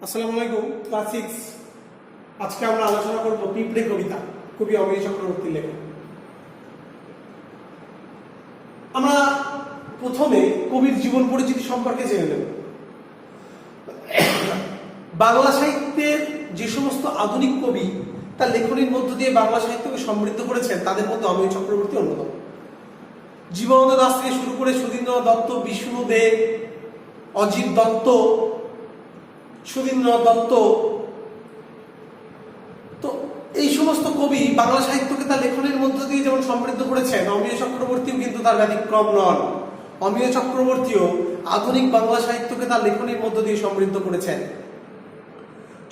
আসসালামু আলাইকুম। ক্লাস 6 আজকে আমরা আলোচনা করব পিঁপড়ে কবিতা, কবি অমিয় চক্রবর্তীর লেখা। আমরা প্রথমে কবির জীবন পরিচিতি সম্পর্কে জেনে নেব। বাংলা সাহিত্যের যে সমস্ত আধুনিক কবি তার লেখনীর মধ্য দিয়ে বাংলা সাহিত্যকে সমৃদ্ধ করেছেন তাদের মধ্যে অমিয় চক্রবর্তী অন্যতম। জীবনানন্দ দাশ থেকে শুরু করে সুধীন্দ্রনাথ দত্ত, বিষ্ণু দে, অজিত দত্ত, সুধীন্দ্রনাথ দত্ত, তো এই সমস্ত কবি বাংলা সাহিত্যকে তার লেখনের মধ্য দিয়ে যেমন সমৃদ্ধ করেছেন, অমিয় চক্রবর্তীও কিন্তু তার ব্যতিক্রম নন। অমিয় চক্রবর্তীও আধুনিক বাংলা সাহিত্যকে তার লেখনের মধ্য দিয়ে সমৃদ্ধ করেছেন।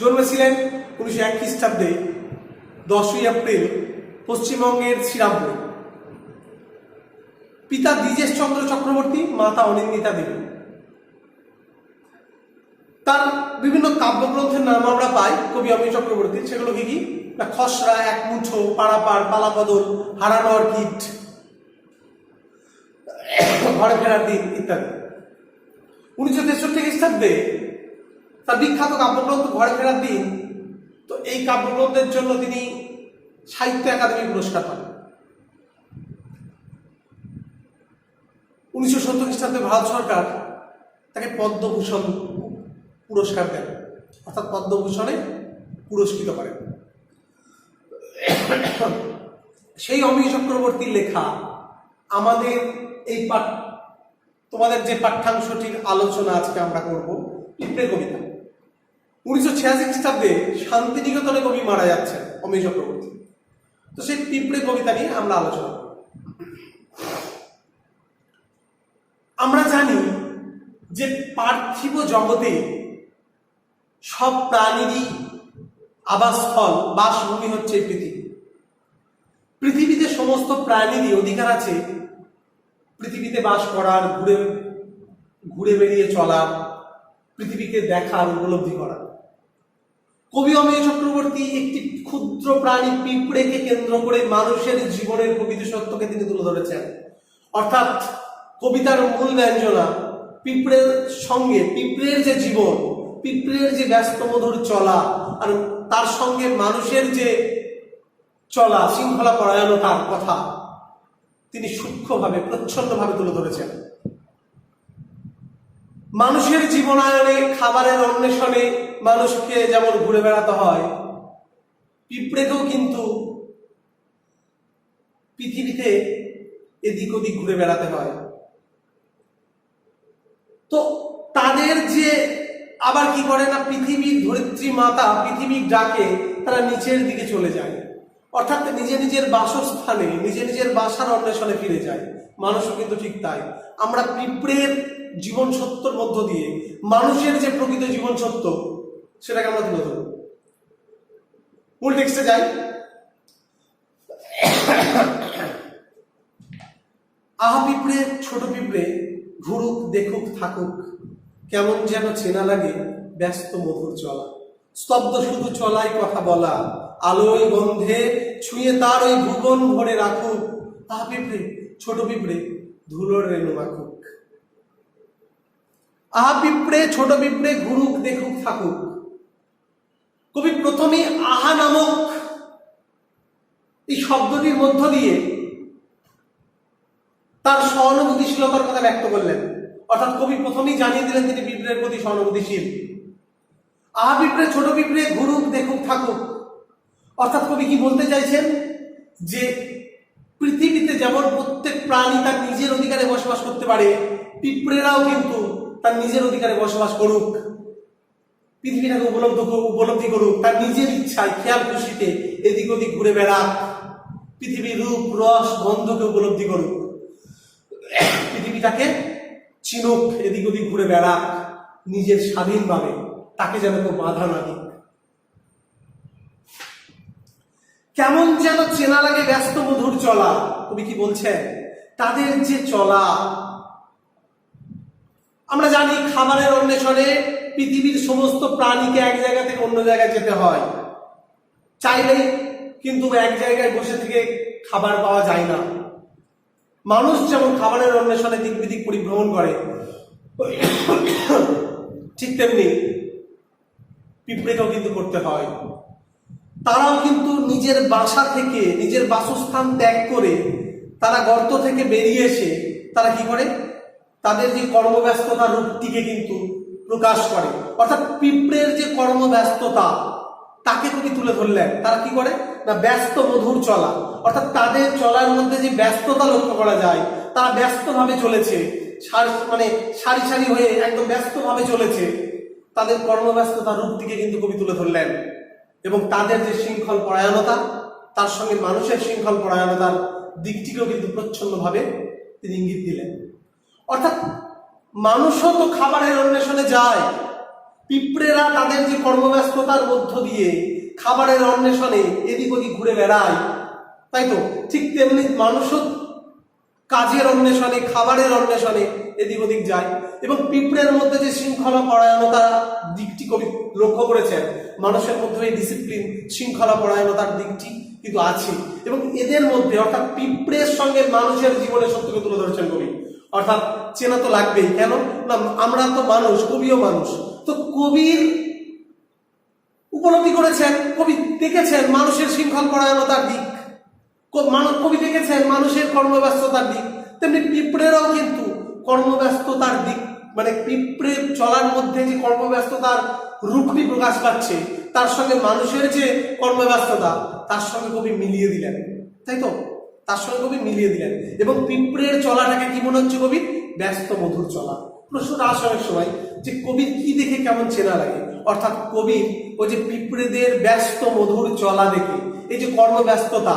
জন্মেছিলেন 1901 খ্রিস্টাব্দে 10ই এপ্রিল পশ্চিমবঙ্গের শ্রীরামপুরে। পিতা দ্বিজেশ চন্দ্র চক্রবর্তী, মাতা অনিন্দিতা দেবী। তার বিভিন্ন কাব্যগ্রন্থের নাম আমরা পাই কবি অমিয় চক্রবর্তীর। সেগুলো কি না, খসড়া, এক মুঠো, পাড়াপাড়, পালাবদল, হারানো অর্কিড, ঘরে ফেরার দিন ইত্যাদি। 1963 খ্রিস্টাব্দে তার বিখ্যাত কাব্যগ্রন্থ ঘরে ফেরার দিন, তো এই কাব্যগ্রন্থের জন্য তিনি সাহিত্য একাডেমি পুরস্কার পান। 1970 খ্রিস্টাব্দে ভারত সরকার তাকে পদ্মভূষণ পুরস্কার দেন, অর্থাৎ পদ্মভূষণে পুরস্কৃত করেন। সেই অমিয় চক্রবর্তীর লেখা আমাদের এই তোমাদের যে পাঠ্যাংশটির আলোচনা আজকে আমরা করব, পিঁপড়ে কবিতা। 1986 খ্রিস্টাব্দে শান্তিনিকেতনে কবি মারা যাচ্ছেন অমিয় চক্রবর্তী, তো সেই পিঁপড়ে কবিতা নিয়ে আমরা আলোচনা করব। আমরা জানি যে পার্থিব জগতে সব প্রাণীরই আবাসস্থল, বাসভূমি হচ্ছে পৃথিবী। পৃথিবীতে সমস্ত প্রাণীরই অধিকার আছে পৃথিবীতে বাস করার, ঘুরে বেরিয়ে চলার, পৃথিবীকে দেখার, উপলব্ধি করার। কবি অমিয় চক্রবর্তী একটি ক্ষুদ্র প্রাণী পিঁপড়েকে কেন্দ্র করে মানুষের জীবনের প্রকৃত সত্যকে তিনি তুলে ধরেছেন। অর্থাৎ কবিতার মূল ব্যঞ্জনা পিঁপড়ের সঙ্গে, পিঁপড়ের যে জীবন, পিঁপড়ের যে ব্যস্ত মধুর চলা, আর তার সঙ্গে মানুষের যে চলা, শৃঙ্খলা পরায়ণতার কথা তিনি সূক্ষ্মভাবে, প্রচ্ছন্নভাবে তুলে ধরেছেন। মানুষের জীবনায়নে, খাবারের অন্বেষণে মানুষকে যেমন ঘুরে বেড়াতে হয়, পিঁপড়েকেও কিন্তু পৃথিবীতে এদিক ওদিক ঘুরে বেড়াতে হয়। তো তাদের যে আবার কি করে না, পৃথিবীর ধরিত্রী মাতা পৃথিবীর ডাকে তারা নিচের দিকে চলে যায়, অর্থাৎ নিজের বাসস্থানে, নিজের বাসার অন্বেষণে ফিরে যায়। মানুষও কিন্তু ঠিক তাই। আমরা পিঁপড়ের জীবন সত্যর মধ্য দিয়ে মানুষের যে প্রকৃত জীবন সত্য সেটাকে আমরা তুলে ধরব। মূল টেক্সটে যাই। আহা পিঁপড়ে, ছোট পিঁপড়ে, ঘুরুক দেখুক থাকুক, কেমন যেন চেনা লাগে ব্যস্ত মধুর চলা। স্তব্ধ শুধু চলাই কথা বলা, আলোয় গন্ধে ছুঁয়ে তার ওই ভুবন ভরে রাখুক। আহা পিঁপড়ে, ছোট পিঁপড়ে, ধুলোর রেণু মাখুক। আহা পিঁপড়ে, ছোট পিঁপড়ে, ঘুরুক দেখুক থাকুক। কবি প্রথমে আহা নামক এই শব্দটির মধ্য দিয়ে তার সহানুভূতিশীলতার কথা ব্যক্ত করলেন। অর্থাৎ কবি প্রথমেই জানিয়ে দিলেন তিনি পিঁপড়ের প্রতি সহানুভূতিশীল। আহা পিঁপড়ে, ছোট পিঁপড়ে, ঘুরুক দেখুক থাকুক। অর্থাৎ কবি কি বলতে চাইছেন, যে পৃথিবীতে যেমন প্রত্যেক প্রাণী তার নিজের অধিকারে বসবাস করতে পারে, পিঁপড়েরাও কিন্তু তার নিজের অধিকারে বসবাস করুক, পৃথিবীটাকে উপলব্ধি করুক, তার নিজের ইচ্ছায়, খেয়াল খুশিতে এদিক ওদিক ঘুরে বেড়াক, পৃথিবীর রূপ, রস, গন্ধকে উপলব্ধি করুক, পৃথিবীটাকে চিনুক, এদিক ওদিক ঘুরে বেড়াক নিজের স্বাধীনভাবে, তাকে যেন কেউ বাধা না দিক। কেমন যেন চেনা লাগে ব্যস্ত মধুর চলা। কবি কি বলছেন, তাদের যে চলা, আমরা জানি খাবারের অন্বেষণে পৃথিবীর সমস্ত প্রাণীকে এক জায়গা থেকে অন্য জায়গায় যেতে হয়। চাইলেই কিন্তু এক জায়গায় বসে থেকে খাবার পাওয়া যায় না। মানুষ যেমন খাবারের অন্বেষণে দিক বিদিক পরিভ্রমণ করে, ঠিক তেমনি পিঁপড়েকেও কিন্তু করতে হয়। তারাও কিন্তু নিজের বাসা থেকে, নিজের বাসস্থান ত্যাগ করে তারা গর্ত থেকে বেরিয়ে এসে তারা কি করে, তাদের যে কর্মব্যস্ততার রূপটিকে কিন্তু প্রকাশ করে। অর্থাৎ পিঁপড়ের যে কর্মব্যস্ততা তাকে কবি তুলে ধরলেন। তারা কি করে না, ব্যস্ত মধুর চলা, অর্থাৎ তাদের চলার মধ্যে যে ব্যস্ততা লক্ষ্য করা যায়, তারা ব্যস্তভাবে চলেছে, মানে সারি সারি হয়ে একদম ব্যস্তভাবে চলেছে, তাদের কর্মব্যস্ততার রূপটিকে কিন্তু কবি তুলে ধরলেন। এবং তাদের যে শৃঙ্খল পরায়ণতা, তার সঙ্গে মানুষের শৃঙ্খল পরায়ণতার দিকটিকেও কিন্তু প্রচ্ছন্নভাবে তিনি ইঙ্গিত দিলেন। অর্থাৎ মানুষও তো খাবারের অন্বেষণে যায়, পিঁপড়েরা তাদের যে কর্মব্যস্ততার মধ্য দিয়ে খাবারের অন্বেষণে এদিক ওদিক ঘুরে বেড়ায়, তাই তো ঠিক তেমনি মানুষও কাজের অন্বেষণে, খাবারের অন্বেষণে এদিক ওদিক যায়। এবং পিঁপড়ের মধ্যে যে শৃঙ্খলা পরায়ণতা দিকটি কবি লক্ষ্য করেছেন, মানুষের মধ্যে এই ডিসিপ্লিন, শৃঙ্খলা পরায়ণতার দিকটি কিন্তু আছে। এবং এদের মধ্যে অর্থাৎ পিঁপড়ের সঙ্গে মানুষের জীবনের সত্যকে তুলে ধরেছেন কবি। অর্থাৎ চেনা তো লাগবেই, কেন না আমরা তো মানুষ, কবিও মানুষ। তো কবির উপলব্ধি করেছেন, কবি দেখেছেন মানুষের শৃঙ্খল পরায়ণতার দিক, কবি দেখেছেন মানুষের কর্মব্যস্ততার দিক, তেমনি পিঁপড়েরাও কিন্তু কর্মব্যস্ততার দিক, মানে পিঁপড়ে চলার মধ্যে যে কর্মব্যস্ততার রূপটি প্রকাশ পাচ্ছে, তার সঙ্গে মানুষের যে কর্মব্যস্ততা তার সঙ্গে কবি মিলিয়ে দিলেন, তাই তো তার সঙ্গে কবি মিলিয়ে দিলেন। এবং পিঁপড়ের চলাটাকে কি মনে হচ্ছে কবি, ব্যস্ত মধুর চলা। প্রশ্নটা আসে অনেক সময় যে কবির কি দেখে কেমন চেনা লাগে, অর্থাৎ কবির ওই যে পিঁপড়েদের ব্যস্ত মধুর চলা দেখে, এই যে কর্মব্যস্ততা,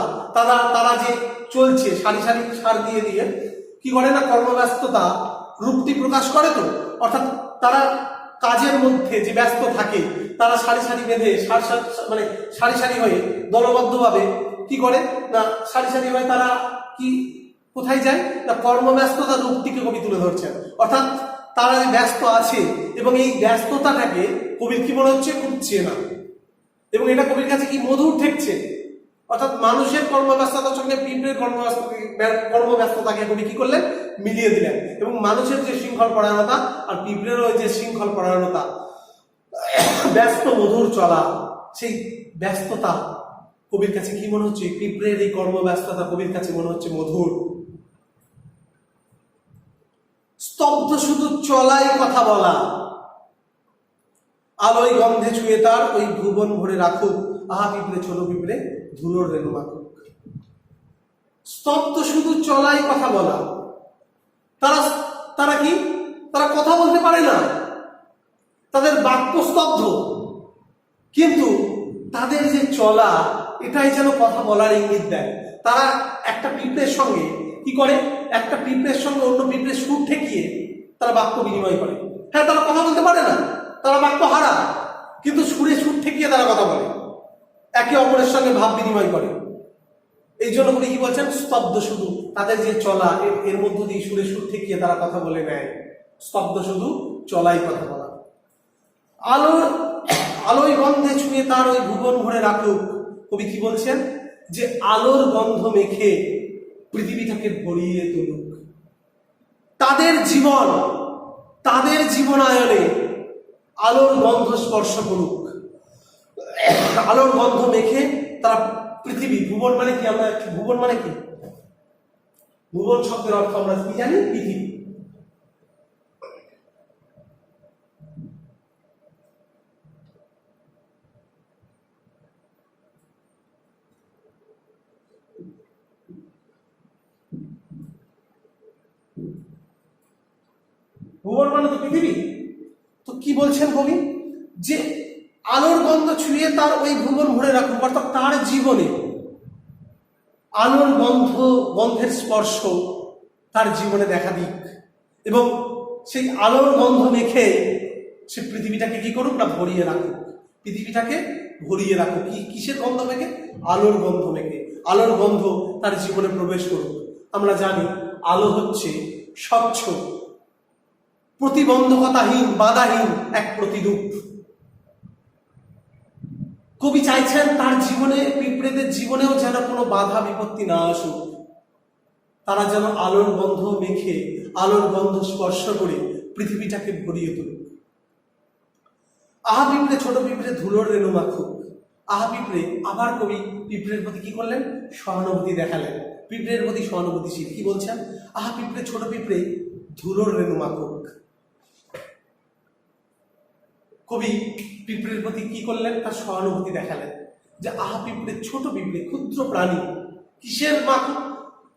তারা যে চলছে সারি সারি সার দিয়ে দিয়ে কি করে না, কর্মব্যস্ততা রূপটি প্রকাশ করে। তো অর্থাৎ তারা কাজের মধ্যে যে ব্যস্ত থাকে, তারা সারি সারি বেঁধে মানে সারি সারি হয়ে দলবদ্ধভাবে কি করে না, সারি সারি হয়ে তারা কি কোথায় যায় না, কর্মব্যস্ততা রূপটিকে কবি তুলে ধরছেন। অর্থাৎ তারা যে ব্যস্ত আছে এবং এই ব্যস্ততাটাকে কবির কি মনে হচ্ছে, খুব চেনা, এবং এটা কবির কাছে কি মধুর ঠেকছে। অর্থাৎ মানুষের কর্মব্যস্ততার সঙ্গে পিঁপড়ের কর্মব্যস্ততাকে কবি কি করলেন, মিলিয়ে দিলেন। এবং মানুষের যে শৃঙ্খল পরায়ণতা আর পিঁপড়েরও যে শৃঙ্খল পরায়ণতা, ব্যস্ত মধুর চলা, সেই ব্যস্ততা কবির কাছে কি মনে হচ্ছে, পিঁপড়ের এই কর্মব্যস্ততা কবির কাছে মনে হচ্ছে মধুর। স্তব্ধ শুধু চলাই কথা বলা, আলোয় গন্ধে ছুঁয়ে তার ওই ভুবন ভরে রাখুক, আহা পিঁপড়ে ছোট পিঁপড়ে ধুলোর রেণু মাখুক। স্তব্ধ শুধু চলাই কথা বলা, তারা কি, তারা কথা বলতে পারে না, তাদের বাক্য স্তব্ধ, কিন্তু তাদের যে চলা এটাই যেন কথা বলার ইঙ্গিত দেয়। তারা একটা পিঁপড়ের সঙ্গে কি করে, একটা পিঁপড়ের সঙ্গে অন্য পিঁপড়ের সুর ঠেকিয়ে তারা বাক্য বিনিময় করে। হ্যাঁ, তারা কথা বলতে পারে না, তারা বাক্য হারা, কিন্তু সুরে সুর ঠেকিয়ে তারা কথা বলে, একে অপরের সঙ্গে ভাব বিনিময় করে। এই জন্য কবি কি বলছেন, স্তব্ধ শুধু, তাদের যে চলা এর মধ্য দিয়ে সুরে সুর ঠেকিয়ে তারা কথা বলে নেয়। স্তব্ধ শুধু চলাই কথা বলা। আলোয় গন্ধে ছুঁয়ে তার ওই ভুবন ভরে রাখুক। কবি কি বলছেন, যে আলোর গন্ধ মেখে পৃথিবীটাকে ভরিয়ে তুলুক। তাদের জীবনায়নে আলোর গন্ধ স্পর্শ করুক, আলোর গন্ধ মেখে তারা পৃথিবী, ভুবন মানে কি, আমরা ভুবন মানে কি, ভুবন শব্দের অর্থ আমরা কি জানি, পৃথিবী। ভুবন মানে তো পৃথিবী। তো কি বলছেন কবি, যে আলোর গন্ধ ছুঁয়ে তার ওই ভুবন ভরে রাখুক, অর্থাৎ তার জীবনে আলোর গন্ধের স্পর্শ তার জীবনে দেখা দিক, এবং সেই আলোর গন্ধ মেখে সে পৃথিবীটাকে কি করুক না, ভরিয়ে রাখুক। পৃথিবীটাকে ভরিয়ে রাখুক কিসের গন্ধ মেখে, আলোর গন্ধ মেখে। আলোর গন্ধ তার জীবনে প্রবেশ করুক। আমরা জানি আলো হচ্ছে স্বচ্ছ, প্রতিবন্ধকতাহীন, বাধাহীন এক প্রতিরূপ। কবি চাইছেন তার জীবনে, পিঁপড়েদের জীবনেও যেন কোনো বাধা বিপত্তি না আসুক, তারা যেন আলোর গন্ধ মেখে, আলোর গন্ধ স্পর্শ করে পৃথিবীটাকে ভরিয়ে তুলুক। আহা পিঁপড়ে ছোট পিঁপড়ে ধুলোর রেণু মাখুক। আহা পিঁপড়ে, আবার কবি পিঁপড়ের প্রতি কি করলেন? সহানুভূতি দেখালেন, পিঁপড়ের প্রতি সহানুভূতিশীল। কি বলছেন? আহা পিঁপড়ে ছোট পিঁপড়ে ধুলোর রেণু মাখুক। কবি পিঁপড়ের প্রতি কি করলেন? তার সহানুভূতি দেখালেন যে আহা পিঁপড়ে ছোট পিঁপড়ে ক্ষুদ্র প্রাণী কিসের মাখুক?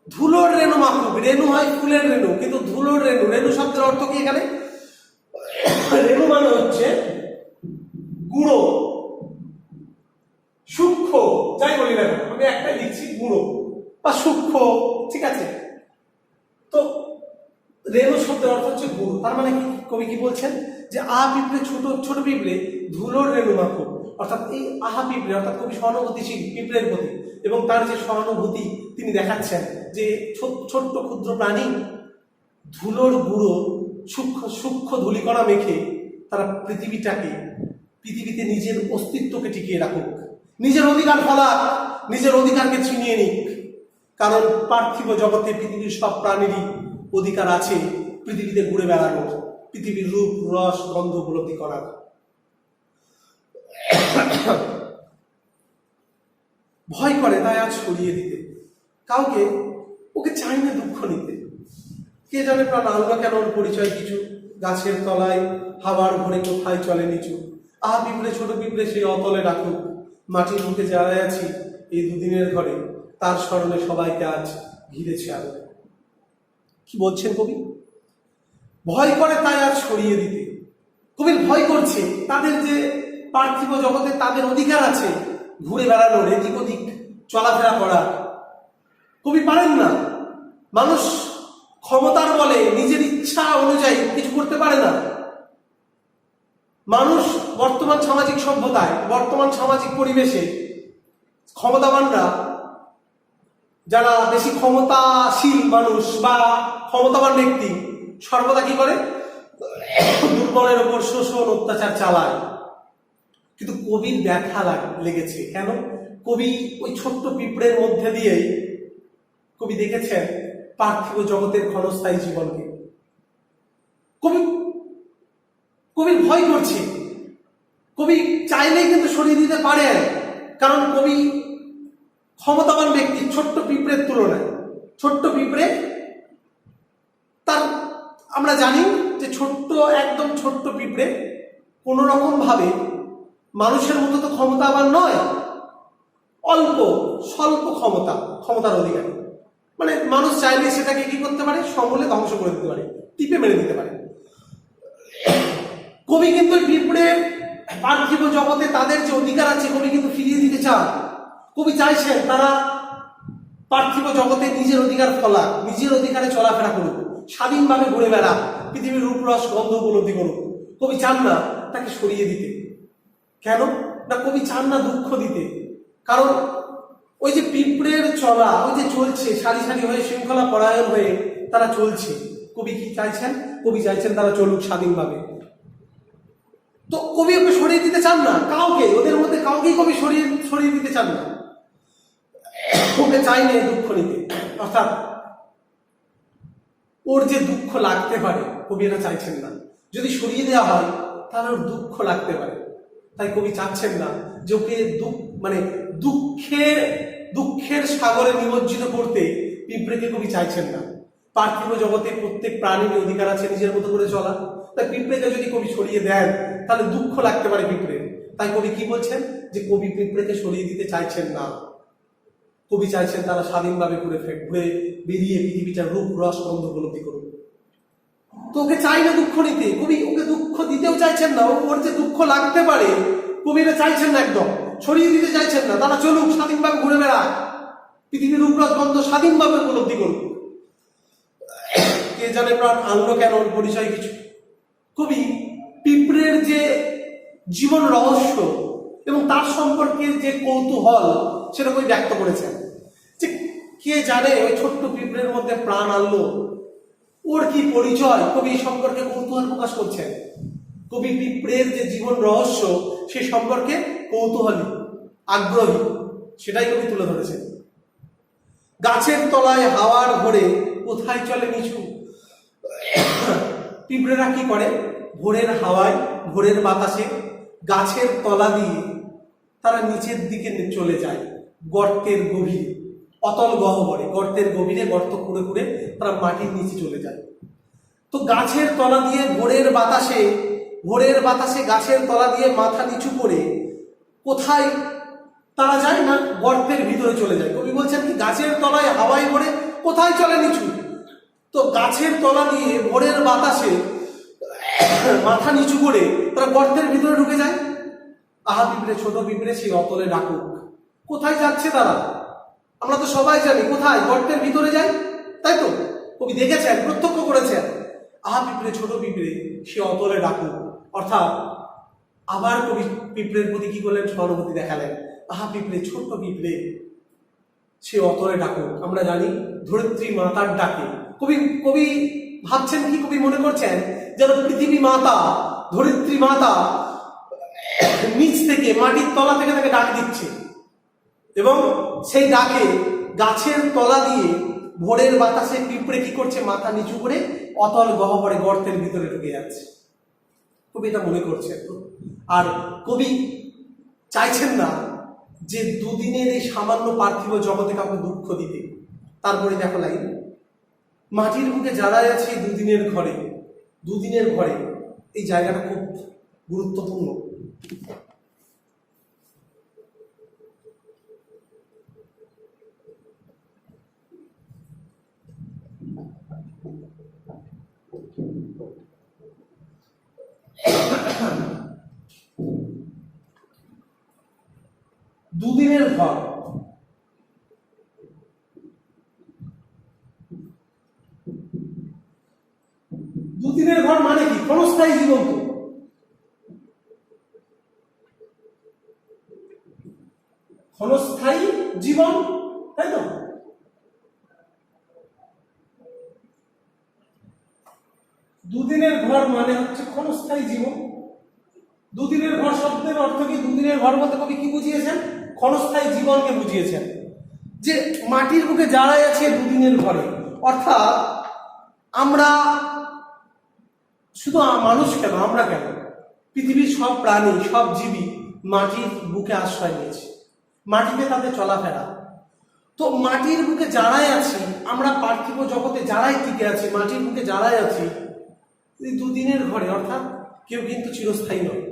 ধুলোর রেণু মাখুক। রেণু হয় ফুলের রেণু, কিন্তু ধুলোর রেণু, রেণু শব্দের অর্থ কি এখানে? রেণু মানে হচ্ছে গুঁড়ো, সূক্ষ্ম, যাই বলি না, আমি একটাই লিখছি, গুঁড়ো বা সূক্ষ্ম, ঠিক আছে? তো রেণু শব্দের অর্থ হচ্ছে গুঁড়ো। তার মানে কি কবি কি বলছেন? যে আহা পিঁপড়ে ছোট ছোট পিঁপড়ে ধুলোর রেণু মাখুক। অর্থাৎ এই আহা পিঁপড়ে, অর্থাৎ কবি সহানুভূতিশীল পিঁপড়ের প্রতি, এবং তার যে সহানুভূতি তিনি দেখাচ্ছেন যে ছোট্ট ক্ষুদ্র প্রাণী ধুলোর গুঁড়ো, সূক্ষ্ম সূক্ষ্ম ধূলিকণা মেখে তারা পৃথিবীতে নিজের অস্তিত্বকে টিকিয়ে রাখুক, নিজের অধিকার ফলাক, নিজের অধিকারকে ছিনিয়ে নিক। কারণ পার্থিব জগতে পৃথিবীর সব প্রাণীরই অধিকার আছে পৃথিবীতে ঘুরে বেড়ানোর, পৃথিবীর রূপ রস গন্ধ উপলব্ধি করার। ভয় করে তাই আজ সরিয়ে দিতে, কাউকে ওকে চাই না দুঃখ নিতে। কে জানে প্রাণ আলগা কেন ওর পরিচয় কিছু, গাছের তলায় হাওয়ার ভরে কোথায় চলে নিচু। আহা পিঁপড়ে ছোট পিঁপড়ে সেই অতলে রাখুক, মাটির বুকে যারাই আছি এই দুদিনের ঘরে, তার স্মরণে সবাইকে আজ ঘিরেছে আলো। কি বলছেন কবি? ভয় করে তাই আজ সরিয়ে দিতে। কবির ভয় করছে তাদের যে পার্থিব জগতে তাদের অধিকার আছে ঘুরে বেড়ানোর, এদিক ওদিক চলাফেরা করার। কবি পারেন না। মানুষ ক্ষমতার বলে নিজের ইচ্ছা অনুযায়ী কিছু করতে পারে না। মানুষ বর্তমান সামাজিক সভ্যতায়, বর্তমান সামাজিক পরিবেশে ক্ষমতাবানরা, যারা বেশি ক্ষমতাশীল মানুষ বা ক্ষমতাবান ব্যক্তি, সর্বদা কি করে? দুর্বলের ওপর শোষণ অত্যাচার চালায়। কিন্তু কবির ব্যথা লেগেছে কেন? কবি ওই ছোট্ট পিঁপড়ের মধ্যে দিয়েই কবি দেখেছেন পার্থিব জগতের ক্ষণস্থায়ী জীবনকে। কবির ভয় করছে। কবি চাইলেই কিন্তু সরিয়ে দিতে পারেন, কারণ কবি ক্ষমতাবান ব্যক্তি। ছোট্ট পিঁপড়ের তুলনায় ছোট্ট পিঁপড়ে, তার আমরা জানি যে একদম ছোট্ট পিঁপড়ে কোনো রকম ভাবে মানুষের মতো তো ক্ষমতাবান নয়, স্বল্প ক্ষমতার অধিকারী। মানে মানুষ চাইলে সেটাকে কি করতে পারে? সমূলে ধ্বংস করে দিতে পারে, টিপে মেরে দিতে পারে। কবি কিন্তু পিঁপড়ে পার্থিব জগতে তাদের যে অধিকার আছে কবি কিন্তু ফিরিয়ে দিতে চান। কবি চাইছেন তারা পার্থিব জগতে নিজের অধিকার ফলাক, নিজের অধিকারে চলাফেরা করুক, স্বাধীনভাবে ঘুরে বেড়া, পৃথিবীর রূপরস গন্ধ উপলব্ধি করুক। কবি চান না তাকে সরিয়ে দিতে। কেন না? কবি চান না দুঃখ দিতে। কারণ ওই যে পিঁপড়ের চলা, ওই যে চলছে সারি সারি হয়ে, শৃঙ্খলা পরায়ণ হয়ে তারা চলছে, কবি কি চাইছেন? কবি চাইছেন তারা চলুক স্বাধীনভাবে। তো কবি ওকে সরিয়ে দিতে চান না কাউকে, ওদের মধ্যে কাউকেই কবি সরিয়ে দিতে চান না। ওকে চাই না দুঃখ নিতে, অর্থাৎ ওর যে দুঃখ লাগতে পারে কবি এটা চাইছেন না। যদি সরিয়ে দেওয়া হয় তাহলে ওর দুঃখ লাগতে পারে, তাই কবি চাচ্ছেন না যে ওকে দুঃখের সাগরে নিমজ্জিত করতে পিঁপড়েকে কবি চাইছেন না। পার্থিব জগতে প্রত্যেক প্রাণীর অধিকার আছে নিজের মতো করে চলা, তাই পিঁপড়েকে যদি কবি সরিয়ে দেন তাহলে দুঃখ লাগতে পারে পিঁপড়ের। তাই কবি কি বলছেন? যে কবি পিঁপড়েকে সরিয়ে দিতে চাইছেন না। কবি চাইছেন তারা স্বাধীনভাবে ঘুরে বেরিয়ে পৃথিবীটার রূপ রস গন্ধ উপলব্ধি করুক। তো ওকে চাই না দুঃখ নিতে, কবি ওকে দুঃখ দিতেও চাইছেন না। ওর যে দুঃখ লাগতে পারে কবি এটা চাইছেন না, একদম সরিয়ে দিতে চাইছেন না। তারা চলুক স্বাধীনভাবে ঘুরে বেড়া, পৃথিবীর রূপ রস গন্ধ স্বাধীনভাবে উপলব্ধি করুক। কে জানে প্রাণ আনলো কেন ওর পরিচয় কিছু। কবি পিঁপড়ের যে জীবন রহস্য এবং তার সম্পর্কে যে কৌতূহল সেটা কবি ব্যক্ত করেছেন। যে কে জানে ওই ছোট্ট পিঁপড়ের মধ্যে প্রাণ আনলো, ওর কি পরিচয়, কবি সম্পর্কে কৌতূহল প্রকাশ করছেন। কবি পিঁপড়ের যে জীবন রহস্য সে সম্পর্কে কৌতূহলী, আগ্রহী, সেটাই কবি তুলে ধরেছেন। গাছের তলায় হাওয়ার ভরে কোথায় চলে নিচু। পিঁপড়েরা কি করে? ভোরের হাওয়ায়, ভোরের বাতাসে গাছের তলা দিয়ে তারা নিচের দিকে চলে যায়, গর্তের গভীরে, অতল গহ্বরে, গর্তের গভীরে গর্ত খুঁড়ে খুঁড়ে তারা মাটির নিচে চলে যায়। তো গাছের তলা দিয়ে ভোরের বাতাসে গাছের তলা দিয়ে মাথা নিচু করে কোথায় তারা যায় না, গর্তের ভিতরে চলে যায়। কবি বলছেন কি, গাছের তলায় হাওয়ায় ভরে কোথায় চলে নিচু। তো গাছের তলা দিয়ে ভোরের বাতাসে মাথা নিচু করে তারা গর্তের ভিতরে ঢুকে যায়। আহা পিঁপড়ে, ছোট পিঁপড়ে সেই অতলে ডাকুক। কোথায় যাচ্ছে তারা? আমরা তো সবাই জানি কোথায়, গর্তের ভিতরে যায়, তাই তো? কবি দেখেছেন, প্রত্যক্ষ করেছেন। আহা পিঁপড়ে, ছোট পিঁপড়ে সে অতলে ডাকুক। অর্থাৎ আবার কবি পিঁপড়ের প্রতি কি করলেন, সহানুভূতি দেখালেন। আহা পিঁপড়ে, ছোট্ট পিঁপড়ে সে অতলে ডাকুক। আমরা জানি ধরিত্রী মাতার ডাকে। কবি ভাবছেন কি, কবি মনে করছেন যেন পৃথিবী মাতা, ধরিত্রী মাতা নিচ থেকে, মাটির তলা থেকে তাকে ডাক দিচ্ছে, এবং সেই ডাকে গাছের তলা দিয়ে ভোরের বাতাসে পিঁপড়ে কি করছে, মাথা নিচু করে অতল গহ্বরে গর্তের ভিতরে ঢুকে যাচ্ছে। কবি এটা মনে করছেন। আর কবি চাইছেন না যে দুদিনের এই সামান্য পার্থিব জগতে কাউকে দুঃখ দিতে। তারপরে দেখো লাইন, মাটির বুকে যারাই আছে দুদিনের ঘরে, এই জায়গাটা খুব গুরুত্বপূর্ণ। দুদিনের ঘর, দুদিনের ঘর মানে কি? ক্ষণস্থায়ী জীবন। তো ক্ষণস্থায়ী জীবন, তাই তো? দুদিনের ঘর মানে হচ্ছে ক্ষণস্থায়ী জীবন। দুদিনের ঘর শব্দের অর্থ কি? দুদিনের ঘর বলতে কবি কি বুঝিয়েছেন? ক্ষণস্থায়ী জীবনকে বুঝিয়েছেন। যে মাটির বুকে যারাই আছে দুদিনের ঘরে, অর্থাৎ আমরা শুধু মানুষ কেন, আমরা কেন, পৃথিবীর সব প্রাণী, সব জীবী মাটির বুকে আশ্রয় নিয়েছে, মাটিতে তাদের চলাফেরা। তো মাটির বুকে যারাই আছি আমরা, পার্থিব জগতে যারাই টিকে আছি, মাটির বুকে যারাই আছি, এই দুদিনের ঘরে, অর্থাৎ কেউ কিন্তু চিরস্থায়ী নয়।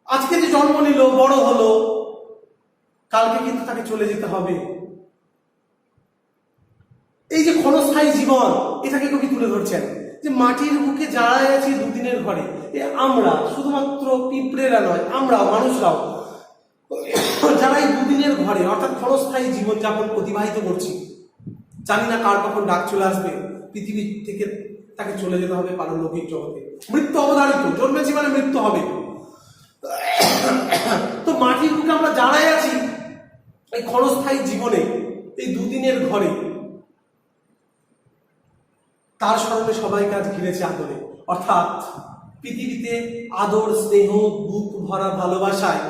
আজকে যে জন্ম নিল, বড় হলো, কালকে কিন্তু তাকে চলে যেতে হবে। এই যে ক্ষণস্থায়ী জীবন, এটাকে কবি তুলে ধরছেন যে মাটির বুকে যারাই আছি দুদিনের ঘরে। আমরা শুধুমাত্র পিঁপড়েরা নয়, আমরা মানুষরাও যারা এই দুদিনের ঘরে অর্থাৎ ক্ষণস্থায়ী জীবনযাপন অতিবাহিত করছি, জানি না কার কখন ডাক চলে আসবে, পৃথিবী থেকে তাকে চলে যেতে হবে পারলৌকিক জগতে। মৃত্যু অবধারিত, জন্মেছি মানে মৃত্যু হবে। তো মাটির বুকে আমরা যারাই আছি এই ক্ষণস্থায়ী জীবনে, এই দুদিনের ঘরে, তার স্মরণে সবাইকে আজ ঘিরেছে আদরে। অর্থাৎ পৃথিবীতে আদর, স্নেহ, বুক ভরা ভালোবাসায়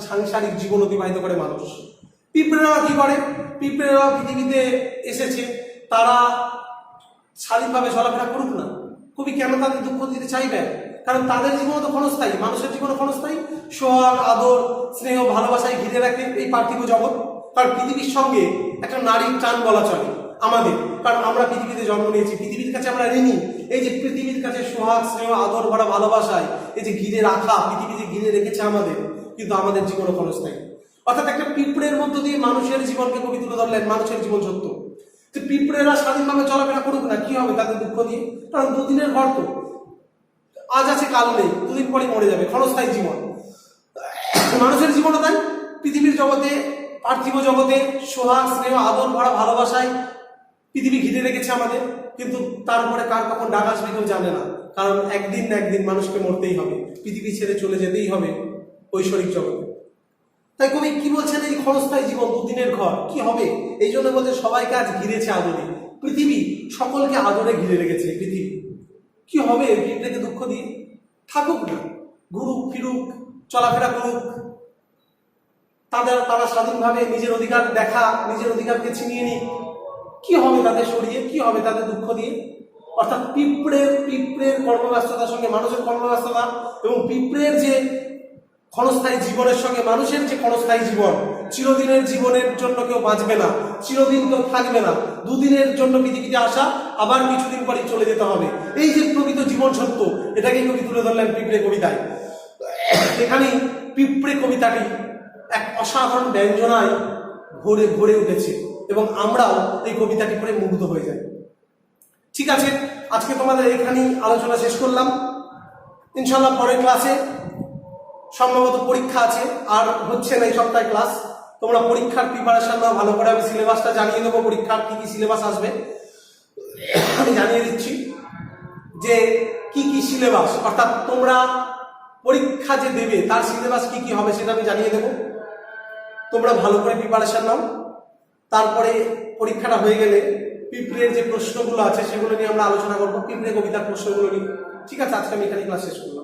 সাংসারিক জীবন অতিবাহিত করে মানুষ। পিঁপড়েরা কি করে? পিঁপড়েরা পৃথিবীতে এসেছে, তারা স্বাধীনভাবে চলাফেরা করুক না। কবি কেন তাদের দুঃখ দিতে চাইবেন? কারণ তাদের জীবন তো ক্ষণস্থায়ী, মানুষের জীবন ক্ষণস্থায়ী। সোহাগ, আদর, স্নেহ, ভালোবাসায় ঘিরে রাখে এই পার্থিব জগৎ। কারণ পৃথিবীর সঙ্গে একটা নারীর টান বলা চলে আমাদের, কারণ আমরা পৃথিবীতে জন্ম নিয়েছি, পৃথিবীর কাছে আমরা ঋণী। এই যে পৃথিবীর কাছে সোহাগ, স্নেহ, আদর ভরা ভালোবাসায় এই যে ঘিরে রাখা, পৃথিবী যে ঘিরে রেখেছে আমাদের, কিন্তু আমাদের জীবন ক্ষণস্থায়ী। অর্থাৎ একটা পিঁপড়ের মধ্য দিয়ে মানুষের জীবনকে কবি তুলে ধরলেন, মানুষের জীবন সত্য। যে পিঁপড়েরা স্বাধীনভাবে চলাফেরা করুক না, কি হবে তাদের দুঃখ দিয়ে? কারণ দুদিনের ঘর তো, আজ আছে কাল নেই, দুদিন পরে মরে যাবে, ক্ষণস্থায়ী জীবন। মানুষের জীবনও তাই, পৃথিবীর জগতে, পার্থিব জগতে সোহাগ, স্নেহ, আদর ভরা ভালোবাসায় পৃথিবী ঘিরে রেখেছে আমাদের, কিন্তু তারপরে কার কখন ডাক আসবে কেউ জানে না। কারণ একদিন না একদিন মানুষকে মরতেই হবে, পৃথিবী ছেড়ে চলে যেতেই হবে ঐশ্বরিক জগতে। তাই কবি কি বলছেন? এই ক্ষণস্থায়ী জীবন, দুদিনের ঘর, কি হবে? এই জন্য বলছে সবাইকে আজ ঘিরেছে আদরে, পৃথিবী সকলকে আদরে ঘিরে রেখেছে পৃথিবী। কি হবে পিঁপড়েকে দুঃখ দিয়ে? থাকুক না, ঘুরুক ফিরুক, চলাফেরা করুক, তারা স্বাধীনভাবে নিজের অধিকার নিজের অধিকারকে ছিনিয়ে নিক। কি হবে তাদের শরীরে, কি হবে তাদের দুঃখ দিয়ে? অর্থাৎ পিঁপড়ের কর্মব্যস্ততার সঙ্গে মানুষের কর্মব্যস্ততা এবং পিঁপড়ের যে ক্ষণস্থায়ী জীবনের সঙ্গে মানুষের যে ক্ষণস্থায়ী জীবন, চিরদিনের জীবনের জন্য কেউ বাঁচবে না, চিরদিন কেউ থাকবে না, দুদিনের জন্য পৃথিবীতে আসা, আবার কিছুদিন পরেই চলে যেতে হবে, এই যে প্রকৃত জীবন সত্য, এটাকেই কবি তুলে ধরলেন পিঁপড়ে কবিতায়। এখানে পিঁপড়ে কবিতাটি এক অসাধারণ ব্যঞ্জনায় ভরে উঠেছে এবং আমরাও এই কবিতাটি পড়ে মুগ্ধ হয়ে যাই। ঠিক আছে, আজকে তোমাদের এখানেই আলোচনা শেষ করলাম। ইনশাল্লাহ পরের ক্লাসে সম্ভবত পরীক্ষা আছে, আর হচ্ছে না এই সপ্তাহে ক্লাস। তোমরা পরীক্ষার প্রিপারেশন নাও ভালো করে। আমি সিলেবাসটা জানিয়ে দেবো, পরীক্ষার কি কি সিলেবাস আসবে আমি জানিয়ে দিচ্ছি, যে কি কি সিলেবাস, অর্থাৎ তোমরা পরীক্ষা যে দেবে তার সিলেবাস কি কি হবে সেটা আমি জানিয়ে দেবো। তোমরা ভালো করে প্রিপারেশন নাও। তারপরে পরীক্ষাটা হয়ে গেলে পিঁপড়ের যে প্রশ্নগুলো আছে সেগুলো নিয়ে আমরা আলোচনা করবো, পিঁপড়ে কবিতার প্রশ্নগুলো নিয়ে। ঠিক আছে, আজকে আমি এখানে ক্লাস শেষ করলাম।